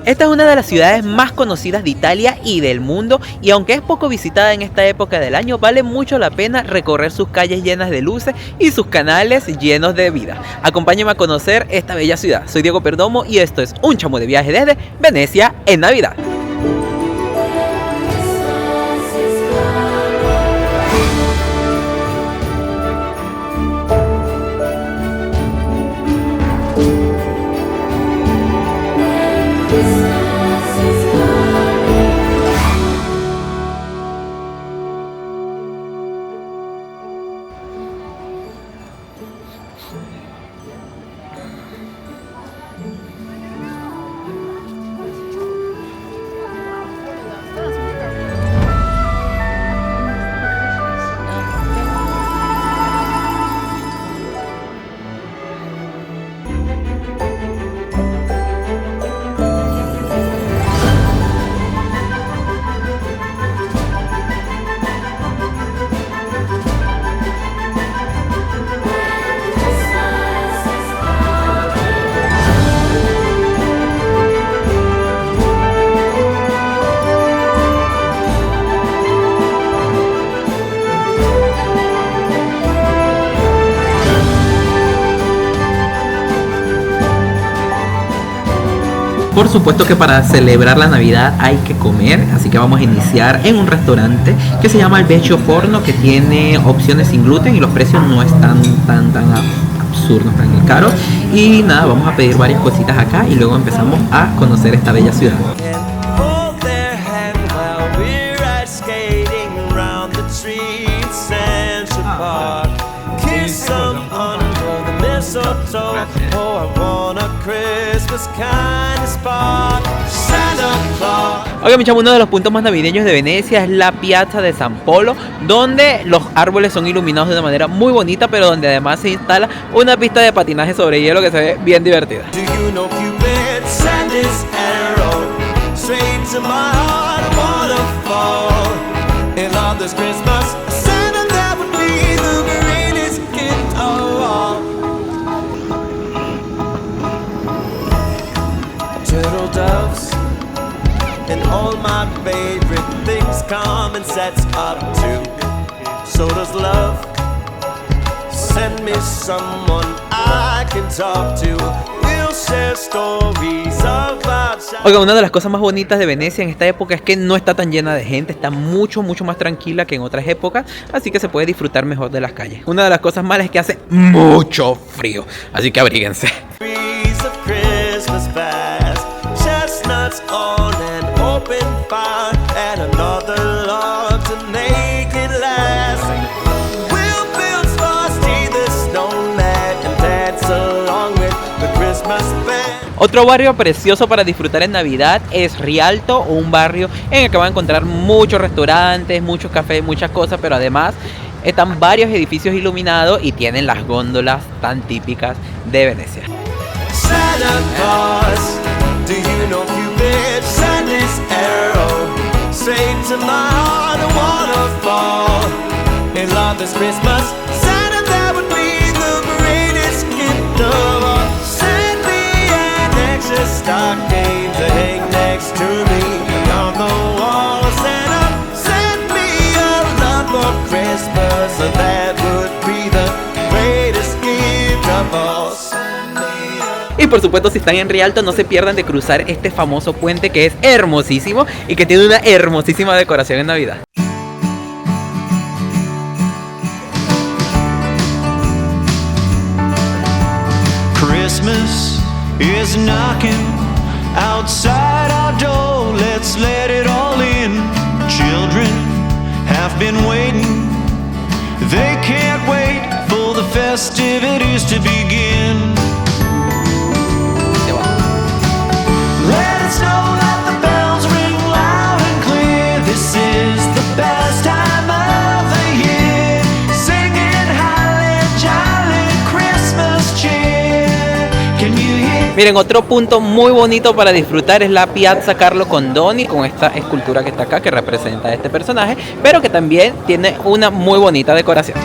Esta es una de las ciudades más conocidas de Italia y del mundo, y aunque es poco visitada en esta época del año, vale mucho la pena recorrer sus calles llenas de luces y sus canales llenos de vida. Acompáñenme a conocer esta bella ciudad. Soy Diego Perdomo y esto es Un Chamo de Viaje desde Venecia en Navidad. Por supuesto que para celebrar la Navidad hay que comer, así que vamos a iniciar en un restaurante que se llama El Vecchio Forno, que tiene opciones sin gluten y los precios no están tan absurdos, tan caros. Y nada, vamos a pedir varias cositas acá y luego empezamos a conocer esta bella ciudad. Oiga, mi chamo, uno de los puntos más navideños de Venecia es la Piazza de San Polo, donde los árboles son iluminados de una manera muy bonita, pero donde además se instala una pista de patinaje sobre hielo que se ve bien divertida. Turtle doves and all my favorite things come in sets up too. So does love. Send me someone I can talk to. We'll share stories about. Oiga, una de las cosas más bonitas de Venecia en esta época es que no está tan llena de gente, está mucho más tranquila que en otras épocas, así que se puede disfrutar mejor de las calles. Una de las cosas malas es que hace mucho frío, así que abríguense. Chestnuts on an open fire and another log to make it last. We'll build Frosty the Snowman and dance along with the Christmas band. Otro barrio precioso para disfrutar en Navidad es Rialto, un barrio en el que van a encontrar muchos restaurantes, muchos cafés, muchas cosas, pero además están varios edificios iluminados y tienen las góndolas tan típicas de Venecia. Santa Claus, do you know Cupid sent his arrow straight to my heart, a waterfall? In love this Christmas, Santa, that would be the greatest gift of all. Send me an extra stocking to hang next to me on the wall. Santa, send me a lot for Christmas, and that would be the greatest gift of all. Y por supuesto, si están en Rialto, no se pierdan de cruzar este famoso puente que es hermosísimo y que tiene una hermosísima decoración en Navidad. Christmas is knocking outside our door. Let's let it all in. Children have been waiting. They can't wait for the festivities to begin. Let it snow, let the bells ring loud and clear. This is the best time of the year. Singing holly jolly Christmas cheer. Can you hear? Miren, otro punto muy bonito para disfrutar es la Piazza Carlo Condoni, con esta escultura que está acá que representa a este personaje, pero que también tiene una muy bonita decoración.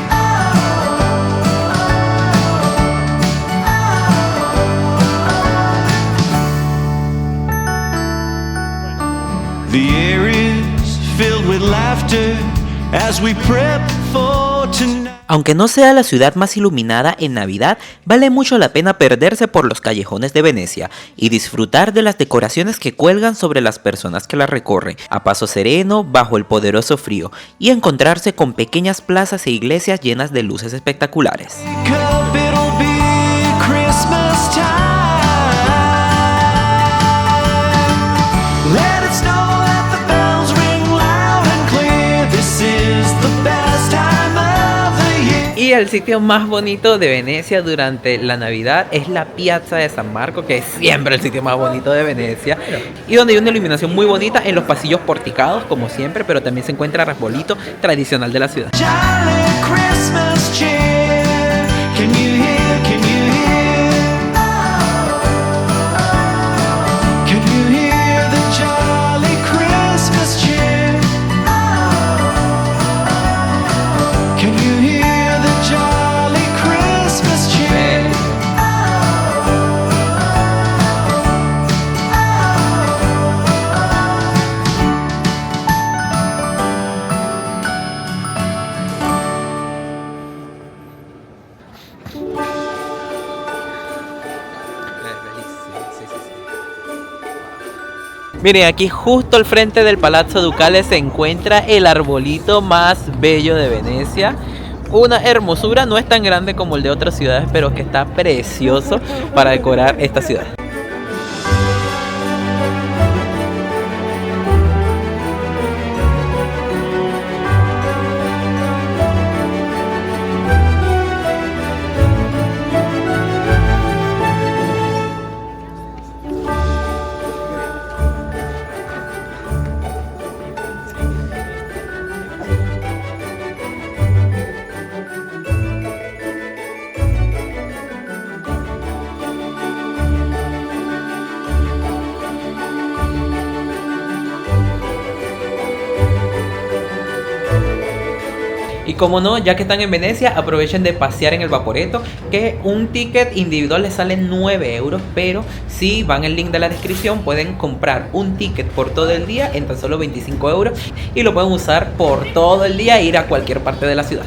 as we prep for tonight. Aunque no sea la ciudad más iluminada en Navidad, vale mucho la pena perderse por los callejones de Venecia y disfrutar de las decoraciones que cuelgan sobre las personas que la recorren, a paso sereno bajo el poderoso frío, y encontrarse con pequeñas plazas e iglesias llenas de luces espectaculares. Cup, it'll be Christmas time. Let it snow, let the bells ring loud and clear. This is the best time of the year. Y el sitio más bonito de Venecia durante la Navidad es la Piazza de San Marco, que es siempre el sitio más bonito de Venecia, y donde hay una iluminación muy bonita en los pasillos porticados, como siempre, pero también se encuentra el arbolito tradicional de la ciudad. Jolly Christmas cheer. Can you hear? Can you hear? Can you hear the jolly Christmas cheer? Can you hear the jolly Christmas cheer? Miren, aquí justo al frente del Palazzo Ducale se encuentra el arbolito más bello de Venecia. Una hermosura, no es tan grande como el de otras ciudades, pero que está precioso para decorar esta ciudad. Y como no, ya que están en Venecia, aprovechen de pasear en el Vaporetto, que un ticket individual les sale 9 euros, pero si van al link de la descripción pueden comprar un ticket por todo el día en tan solo 25 euros y lo pueden usar por todo el día e ir a cualquier parte de la ciudad.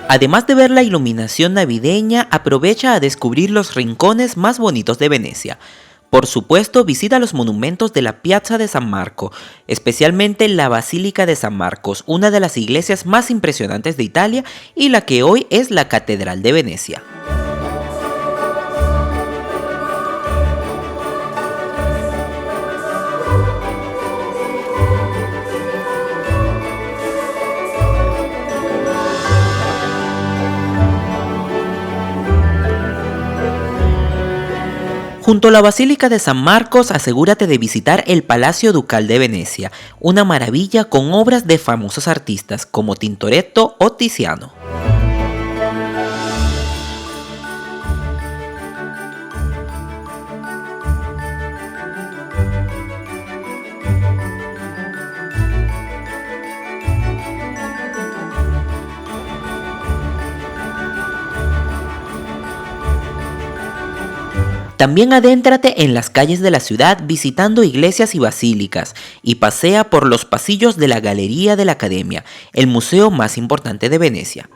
Además de ver la iluminación navideña, aprovecha a descubrir los rincones más bonitos de Venecia. Por supuesto, visita los monumentos de la Piazza de San Marco, especialmente la Basílica de San Marcos, una de las iglesias más impresionantes de Italia y la que hoy es la Catedral de Venecia. Junto a la Basílica de San Marcos, asegúrate de visitar el Palacio Ducal de Venecia, una maravilla con obras de famosos artistas como Tintoretto o Tiziano. También adéntrate en las calles de la ciudad visitando iglesias y basílicas y pasea por los pasillos de la Galería de la Academia, el museo más importante de Venecia.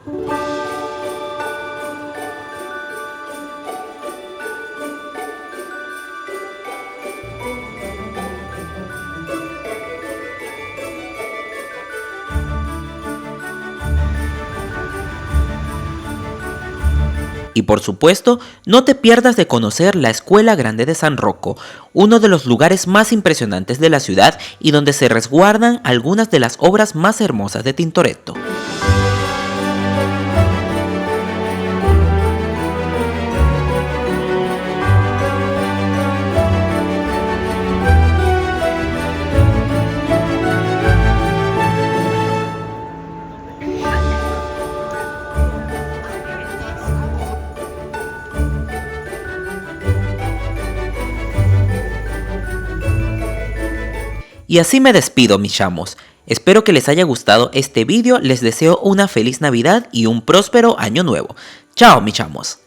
Y por supuesto, no te pierdas de conocer la Escuela Grande de San Rocco, uno de los lugares más impresionantes de la ciudad y donde se resguardan algunas de las obras más hermosas de Tintoretto. Y así me despido, mis chamos. Espero que les haya gustado este vídeo, les deseo una feliz Navidad y un próspero año nuevo. Chao, mis chamos.